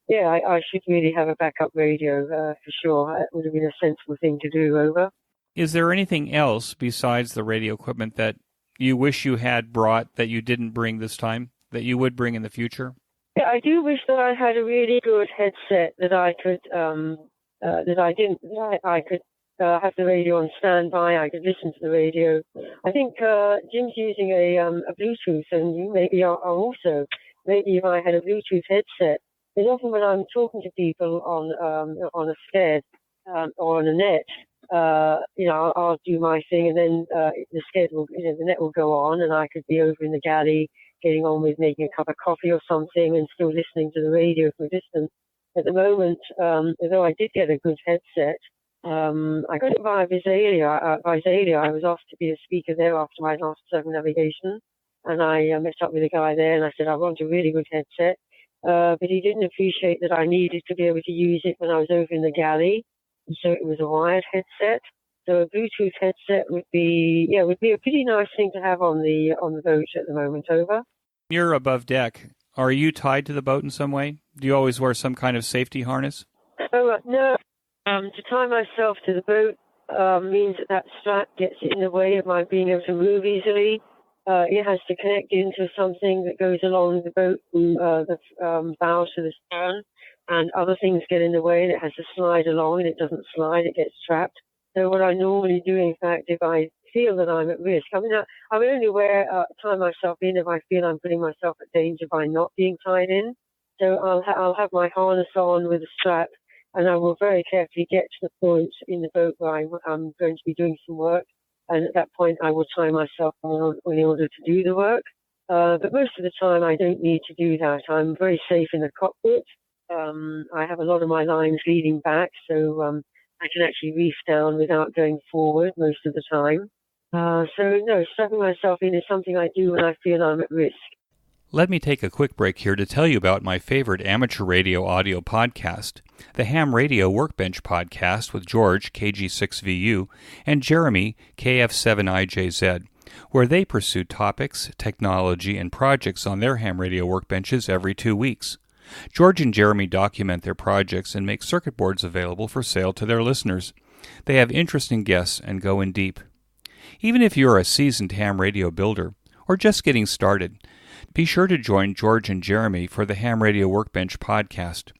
I should really have a backup radio for sure. It would have been a sensible thing to do. Over. Is there anything else besides the radio equipment that you wish you had brought that you didn't bring this time, that you would bring in the future? Yeah, I do wish that I had a really good headset that I could, I could have the radio on standby. I could listen to the radio. I think Jim's using a Bluetooth, and you maybe are also. Maybe if I had a Bluetooth headset, because often when I'm talking to people on a sched or on a net, I'll do my thing, and then the sched will, the net will go on, and I could be over in the galley getting on with making a cup of coffee or something, and still listening to the radio from a distance. At the moment, although I did get a good headset, I got it via Visalia. I was asked to be a speaker there after my last circumnavigation, and I met up with a guy there, and I said, I want a really good headset. But he didn't appreciate that I needed to be able to use it when I was over in the galley, and so it was a wired headset. So a Bluetooth headset would be a pretty nice thing to have on the boat at the moment. Over. You're above deck. Are you tied to the boat in some way? Do you always wear some kind of safety harness? Oh, no. To tie myself to the boat means that strap gets in the way of my being able to move easily. It has to connect into something that goes along the boat from the bow to the stern, and other things get in the way, and it has to slide along, and it doesn't slide, it gets trapped. So what I normally do, in fact, if I feel that I'm at risk. I mean, I will only tie myself in if I feel I'm putting myself at danger by not being tied in. So I'll have my harness on with a strap, and I will very carefully get to the point in the boat where I'm going to be doing some work. And at that point, I will tie myself on in order to do the work. But most of the time, I don't need to do that. I'm very safe in the cockpit. I have a lot of my lines leading back, so I can actually reef down without going forward most of the time. So no, strapping myself in is something I do when I feel I'm at risk. Let me take a quick break here to tell you about my favorite amateur radio audio podcast, the Ham Radio Workbench Podcast with George, KG6VU, and Jeremy, KF7IJZ, where they pursue topics, technology, and projects on their ham radio workbenches every 2 weeks. George and Jeremy document their projects and make circuit boards available for sale to their listeners. They have interesting guests and go in deep. Even if you're a seasoned ham radio builder or just getting started, be sure to join George and Jeremy for the Ham Radio Workbench podcast.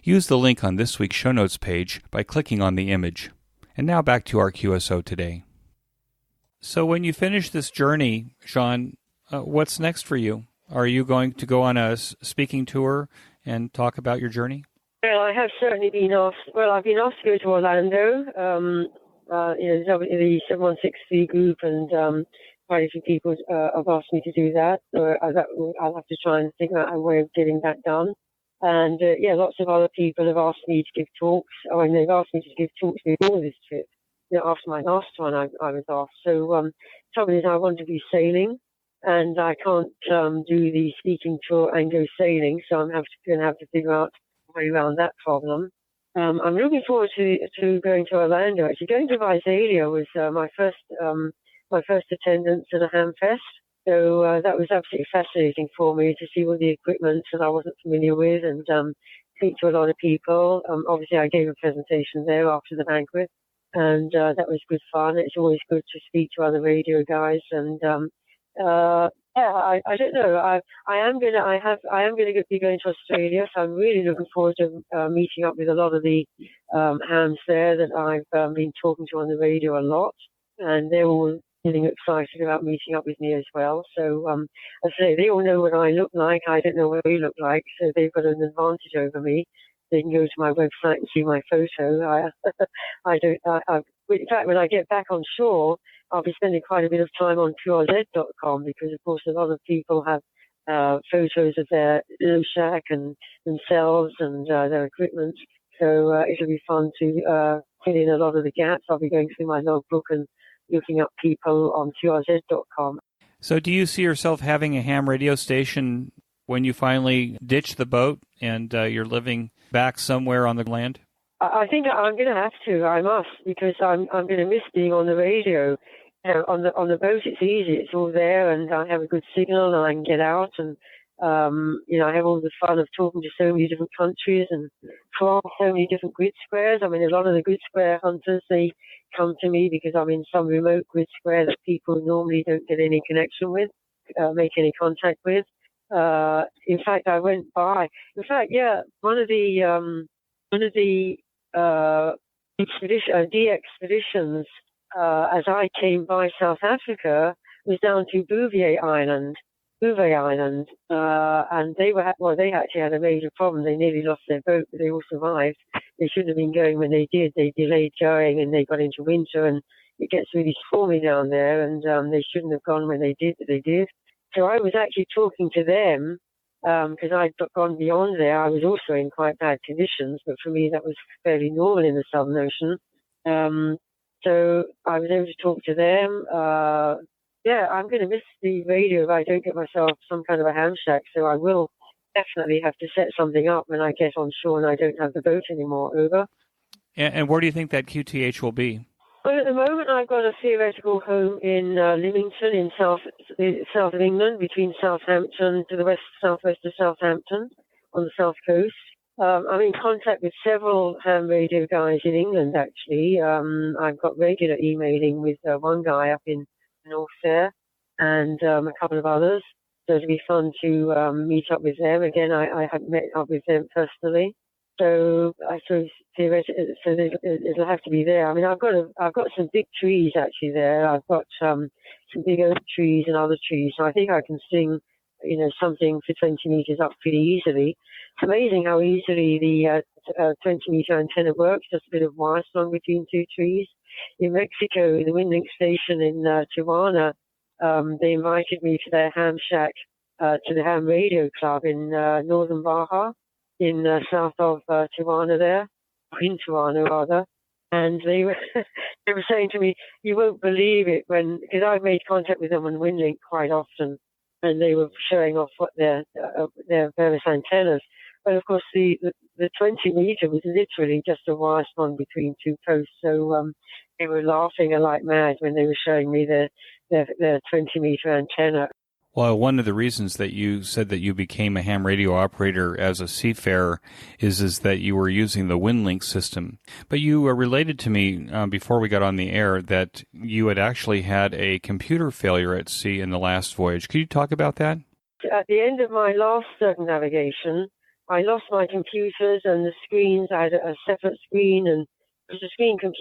Use the link on this week's show notes page by clicking on the image. And now back to our QSO today. So when you finish this journey, Jeanne, what's next for you? Are you going to go on a speaking tour and talk about your journey? Well, I have certainly been asked. Well, I've been asked to go to Orlando. The 716 group and quite a few people have asked me to do that. So I'll have to try and figure out a way of getting that done. And lots of other people have asked me to give talks. I mean, they've asked me to give talks before this trip. After my last one, I was asked. So the trouble is, I want to be sailing, and I can't do the speaking tour and go sailing. So I'm going to have to figure out a way around that problem. I'm looking forward to going to Orlando. Actually, going to Visalia was my first attendance at a ham fest. So that was absolutely fascinating for me to see all the equipment that I wasn't familiar with and speak to a lot of people. Obviously, I gave a presentation there after the banquet, and that was good fun. It's always good to speak to other radio guys. And I don't know. I am going to be going to Australia, so I'm really looking forward to meeting up with a lot of the hams there that I've been talking to on the radio a lot, and they're all getting excited about meeting up with me as well. So I say they all know what I look like. I don't know what they look like, so they've got an advantage over me. They can go to my website and see my photo. In fact, when I get back on shore, I'll be spending quite a bit of time on QRZ.com because, of course, a lot of people have photos of their shack and themselves and their equipment. So it'll be fun to fill in a lot of the gaps. I'll be going through my logbook and looking up people on QRZ.com. So do you see yourself having a ham radio station when you finally ditch the boat and you're living back somewhere on the land? I think I'm going to have to. I must, because I'm going to miss being on the radio. On the boat, it's easy. It's all there, and I have a good signal, and I can get out, and I have all the fun of talking to so many different countries and from so many different grid squares. I mean, a lot of the grid square hunters, they come to me because I'm in some remote grid square that people normally don't get any connection with, make any contact with. In fact, I went by. In fact, one of the expeditions, as I came by South Africa, was down to Bouvet Island, and they actually had a major problem. They nearly lost their boat, but they all survived. They shouldn't have been going when they did. They delayed going, and they got into winter, and it gets really stormy down there, and they shouldn't have gone when they did, but they did. So I was actually talking to them, because I'd gone beyond there. I was also in quite bad conditions, but for me that was fairly normal in the Southern Ocean. So I was able to talk to them. I'm going to miss the radio if I don't get myself some kind of a ham shack, so I will definitely have to set something up when I get on shore and I don't have the boat anymore. Over. And where do you think that QTH will be? Well, at the moment, I've got a theoretical home in Lymington, in south of England, between Southampton to the southwest of Southampton, on the south coast. I'm in contact with several ham radio guys in England, actually. I've got regular emailing with one guy up in North there, and a couple of others. So it'll be fun to meet up with them. Again, I haven't met up with them personally. So I suppose theoretically, so it'll have to be there. I mean, I've got some big trees actually there. I've got some big oak trees and other trees. So I think I can sing, something for 20 meters up pretty easily. It's amazing how easily the 20-meter antenna works. Just a bit of wire strung between two trees. In Mexico, in the Windlink station in Tijuana, they invited me to their ham shack, to the ham radio club in northern Baja, in south of Tijuana there, in Tijuana rather. And they were they were saying to me, "You won't believe it," because I've made contact with them on Windlink quite often, and they were showing off what their various antennas. But of course, the 20 meter was literally just a wire spun between two posts. So they were laughing like mad when they were showing me their 20 meter antenna. Well, one of the reasons that you said that you became a ham radio operator as a seafarer is that you were using the WinLink system. But you related to me before we got on the air that you had actually had a computer failure at sea in the last voyage. Could you talk about that? At the end of my last circumnavigation, I lost my computers and the screens. I had a separate screen, and it was a screen of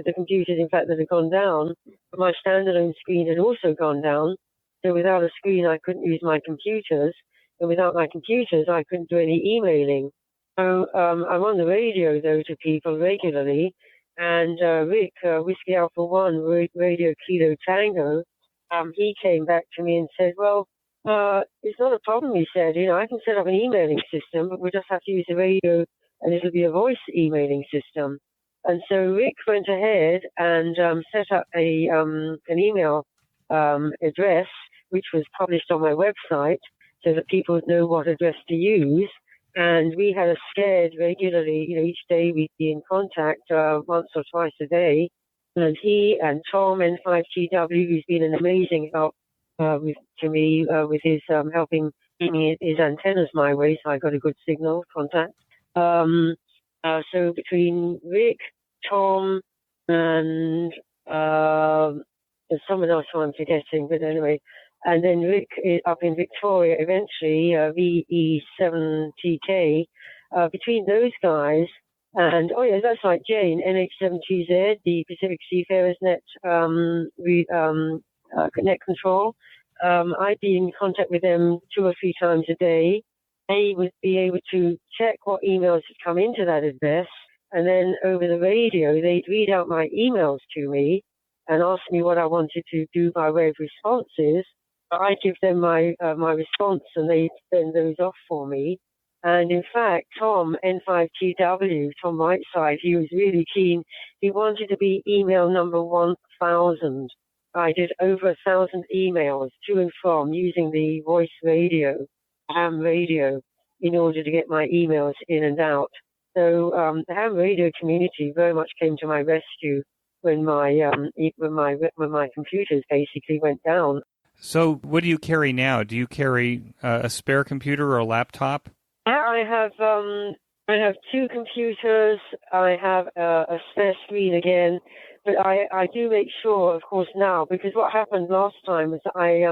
the computers, in fact, that had gone down. But my standalone screen had also gone down. So without a screen, I couldn't use my computers. And without my computers, I couldn't do any emailing. So I'm on the radio, though, to people regularly. And Rick, Whiskey Alpha 1, Radio Kilo Tango, he came back to me and said, well, it's not a problem, he said. I can set up an emailing system, but we'll just have to use the radio, and it'll be a voice emailing system. And so Rick went ahead and set up an email address, which was published on my website so that people would know what address to use. And we had a sched regularly, each day we'd be in contact once or twice a day. And he and Tom, N5TW, who's been an amazing help to me with his helping getting his antennas my way, so I got a good signal contact. So between Rick, Tom, and there's someone else who I'm forgetting, but anyway. And then Rick up in Victoria, eventually, VE7TK, between those guys, and, oh yeah, that's right, Jane, NH7TZ, the Pacific Seafarers Net, net control. I'd be in contact with them 2 or 3 times a day. They would be able to check what emails had come into that address, and then over the radio, they'd read out my emails to me and ask me what I wanted to do by way of responses. I give them my response, and they send those off for me. And in fact, Tom, N5TW, Tom Whiteside, he was really keen. He wanted to be email number 1,000. I did over 1,000 emails to and from using the voice radio, ham radio, in order to get my emails in and out. So the ham radio community very much came to my rescue when my computers basically went down. So what do you carry now? Do you carry a spare computer or a laptop? I have 2 computers. I have a spare screen again, but I do make sure, of course, now, because what happened last time was that I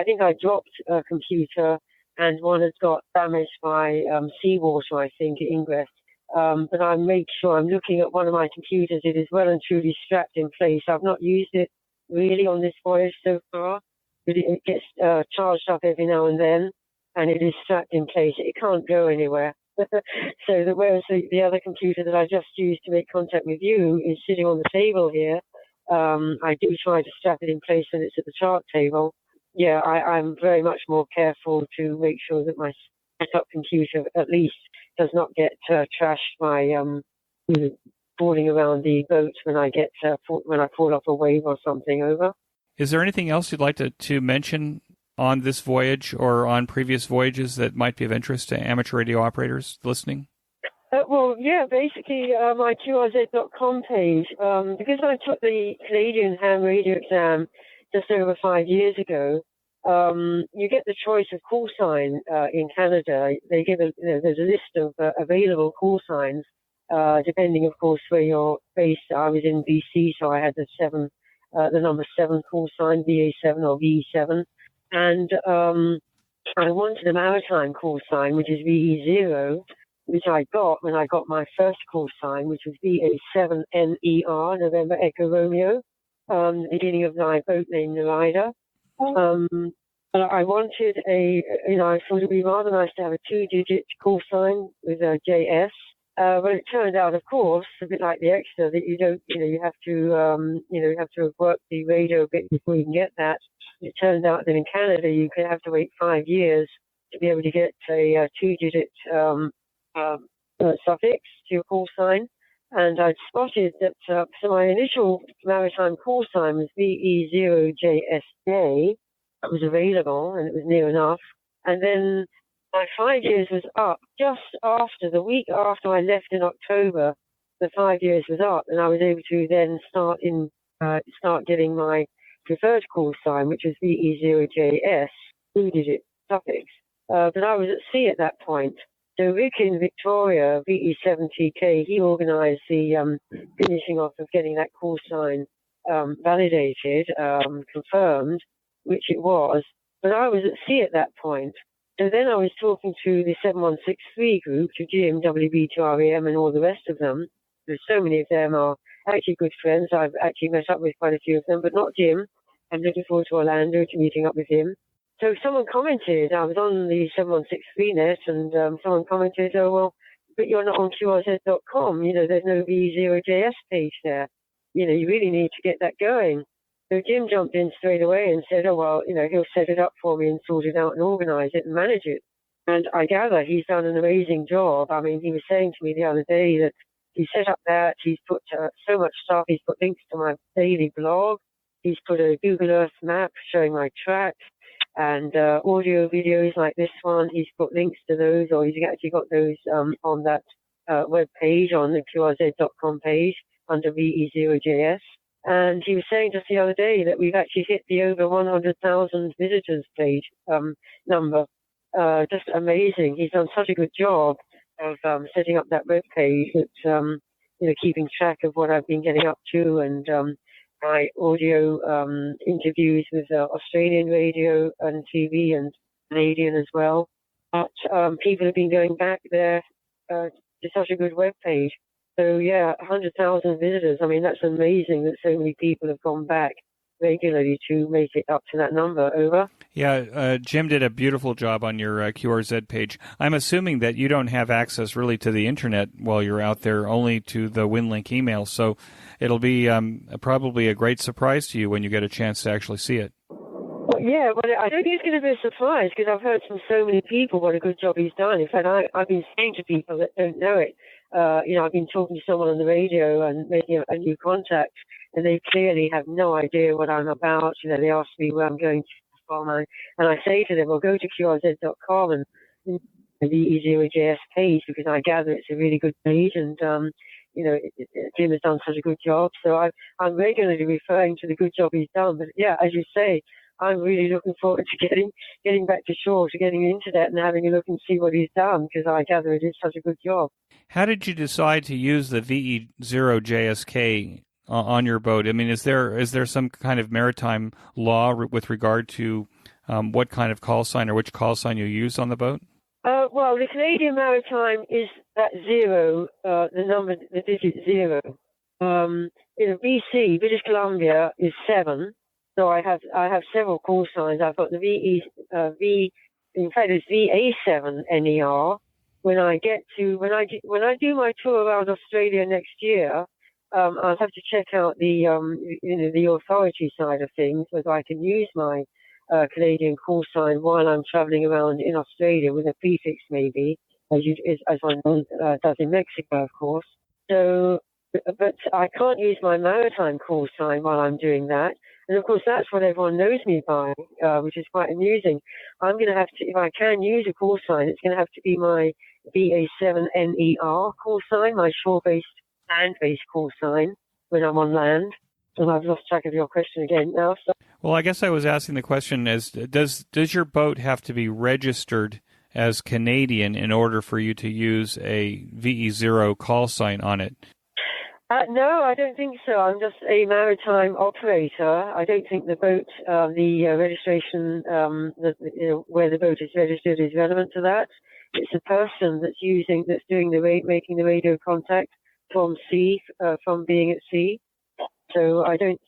think I dropped a computer and one had got damaged by seawater, I think, at ingress. But I make sure I'm looking at one of my computers. It is well and truly strapped in place. I've not used it really on this voyage so far, but it gets charged up every now and then, and it is strapped in place. It can't go anywhere. So whereas the other computer that I just used to make contact with you is sitting on the table here, I do try to strap it in place when it's at the chart table. Yeah, I'm very much more careful to make sure that my setup computer at least does not get trashed by falling around the boat when I fall off a wave or something. Over. Is there anything else you'd like to mention on this voyage or on previous voyages that might be of interest to amateur radio operators listening? Well, yeah, basically my QRZ.com page, because I took the Canadian ham radio exam just over 5 years ago, you get the choice of call sign in Canada. They give there's a list of available call signs, depending, of course, where you're based. I was in BC, so I had the number 7 call sign, VA7 or VE7. And I wanted a maritime call sign, which is VE0, which I got when I got my first call sign, which was VA7NER, November Echo Romeo, the beginning of my boat name Narida. And I wanted I thought it'd be rather nice to have a 2-digit call sign with a JS. But it turned out, of course, a bit like the extra, that you don't, you have to have worked the radio a bit before you can get that. It turned out that in Canada, you can have to wait 5 years to be able to get a 2-digit suffix to your call sign. And I'd spotted that, so my initial maritime call sign was VE0JS. That was available, and it was near enough. And then my 5 years was up just after, the week after I left in October. The 5 years was up, and I was able to then start getting my preferred call sign, which was VE0JS, 2-digit suffix. But I was at sea at that point. So Rick in Victoria, VE70K, he organised the finishing off of getting that call sign validated, confirmed, which it was. But I was at sea at that point. So then I was talking to the 7163 group, to Jim, WB2REM, and all the rest of them. There's so many of them are actually good friends. I've actually met up with quite a few of them, but not Jim. I'm looking forward to Orlando, to meeting up with him. So someone commented, I was on the 7163 net, and someone commented, oh, well, but you're not on QRZ.com. There's no V0JS page there. You really need to get that going. So Jim jumped in straight away and said, oh, well, he'll set it up for me and sort it out and organize it and manage it. And I gather he's done an amazing job. I mean, he was saying to me the other day that he set up that, he's put so much stuff, he's put links to my daily blog, he's put a Google Earth map showing my track, and audio videos like this one, he's put links to those, or he's actually got those on that web page, on the QRZ.com page, under VE0JS. And he was saying just the other day that we've actually hit the over 100,000 visitors page number. Just amazing. He's done such a good job of setting up that web page, that keeping track of what I've been getting up to, and my audio interviews with Australian radio and TV and Canadian as well. But people have been going back there to such a good web page. So, 100,000 visitors. I mean, that's amazing that so many people have gone back regularly to make it up to that number. Over. Yeah, Jim did a beautiful job on your QRZ page. I'm assuming that you don't have access really to the Internet while you're out there, only to the WinLink email. So it'll be probably a great surprise to you when you get a chance to actually see it. Well, I don't think it's going to be a surprise, because I've heard from so many people what a good job he's done. In fact, I've been saying to people that don't know it, I've been talking to someone on the radio and making a new contact, and they clearly have no idea what I'm about. They ask me where I'm going to, and I say to them, well, go to QRZ.com and the E0JS page, because I gather it's a really good page, and Jim has done such a good job. So I'm regularly referring to the good job he's done. But as you say, I'm really looking forward to getting back to shore, to getting into that and having a look and see what he's done, because I gather it is such a good job. How did you decide to use the VE0JSK on your boat? I mean, is there some kind of maritime law with regard to what kind of call sign or which call sign you use on the boat? Well, the Canadian Maritime is that 0, the digit 0. BC, British Columbia, is 7. So I have several call signs. I've got the in fact it's VA7NER. When I do my tour around Australia next year, I'll have to check out the authority side of things, whether I can use my Canadian call sign while I'm traveling around in Australia with a prefix, maybe, as one does in Mexico, of course. So, but I can't use my maritime call sign while I'm doing that. And of course, that's what everyone knows me by, which is quite amusing. I'm going to have to, if I can use a call sign, it's going to have to be my VA7NER call sign, my shore-based, land-based call sign when I'm on land. And I've lost track of your question again now. So. Well, I guess I was asking the question as, does your boat have to be registered as Canadian in order for you to use a VE0 call sign on it? No, I don't think so. I'm just a maritime operator. I don't think the boat, the registration, where the boat is registered is relevant to that. It's a person that's doing making the radio contact from sea, from being at sea. So I don't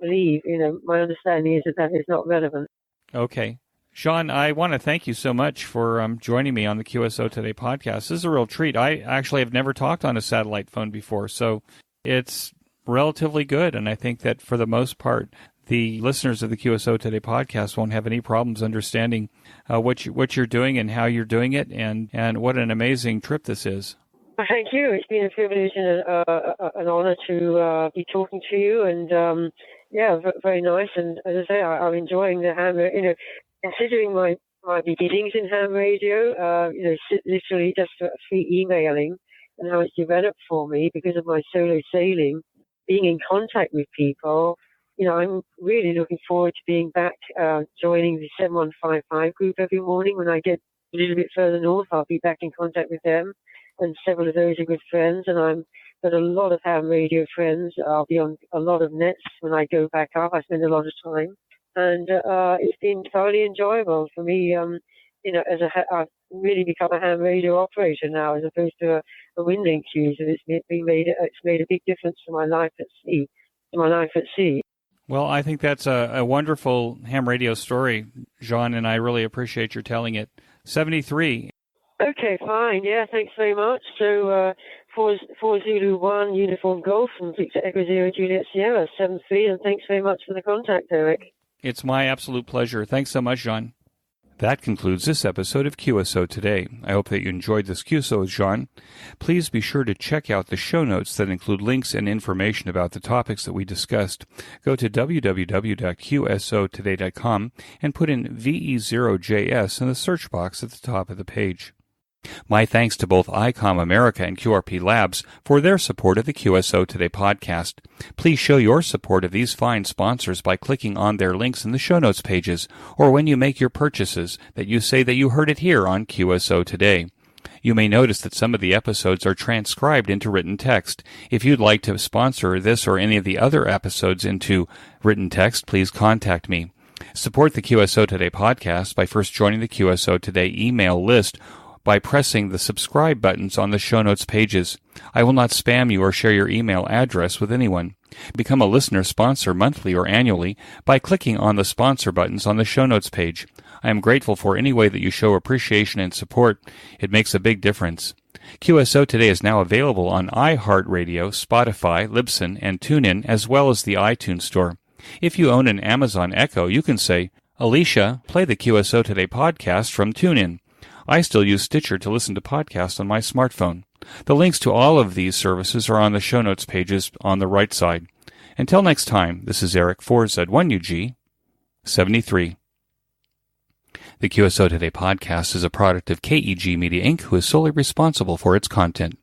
believe, my understanding is that is not relevant. Okay. Jeanne, I want to thank you so much for joining me on the QSO Today podcast. This is a real treat. I actually have never talked on a satellite phone before, so it's relatively good. And I think that for the most part, the listeners of the QSO Today podcast won't have any problems understanding what you're doing and how you're doing it, and what an amazing trip this is. Thank you. It's been a privilege and an honor to be talking to you, and very nice. And as I say, I'm enjoying the ham. Considering my beginnings in ham radio, literally just free emailing, and how it's developed for me because of my solo sailing, being in contact with people. I'm really looking forward to being back, joining the 7155 group every morning. When I get a little bit further north, I'll be back in contact with them. And several of those are good friends, and I've got a lot of ham radio friends. I'll be on a lot of nets when I go back up. I spend a lot of time. And it's been thoroughly enjoyable for me. I've really become a ham radio operator now, as opposed to a wind link user. It's made a big difference to my life at sea. Well, I think that's a wonderful ham radio story, Jeanne, and I really appreciate your telling it. 73. Okay, fine. Yeah, thanks very much. So, 4 Zulu 1 Uniform Golf and Victor Echo 0 Juliet Sierra 73, and thanks very much for the contact, Eric. It's my absolute pleasure. Thanks so much, Jeanne. That concludes this episode of QSO Today. I hope that you enjoyed this QSO, Jeanne. Please be sure to check out the show notes that include links and information about the topics that we discussed. Go to www.qsotoday.com and put in VE0JS in the search box at the top of the page. My thanks to both ICOM America and QRP Labs for their support of the QSO Today podcast. Please show your support of these fine sponsors by clicking on their links in the show notes pages, or when you make your purchases, that you say that you heard it here on QSO Today. You may notice that some of the episodes are transcribed into written text. If you'd like to sponsor this or any of the other episodes into written text, please contact me. Support the QSO Today podcast by first joining the QSO Today email list by pressing the subscribe buttons on the show notes pages. I will not spam you or share your email address with anyone. Become a listener sponsor monthly or annually by clicking on the sponsor buttons on the show notes page. I am grateful for any way that you show appreciation and support. It makes a big difference. QSO Today is now available on iHeartRadio, Spotify, Libsyn, and TuneIn, as well as the iTunes Store. If you own an Amazon Echo, you can say, "Alicia, play the QSO Today podcast from TuneIn." I still use Stitcher to listen to podcasts on my smartphone. The links to all of these services are on the show notes pages on the right side. Until next time, this is Eric 4Z1UG 73. The QSO Today podcast is a product of KEG Media Inc., who is solely responsible for its content.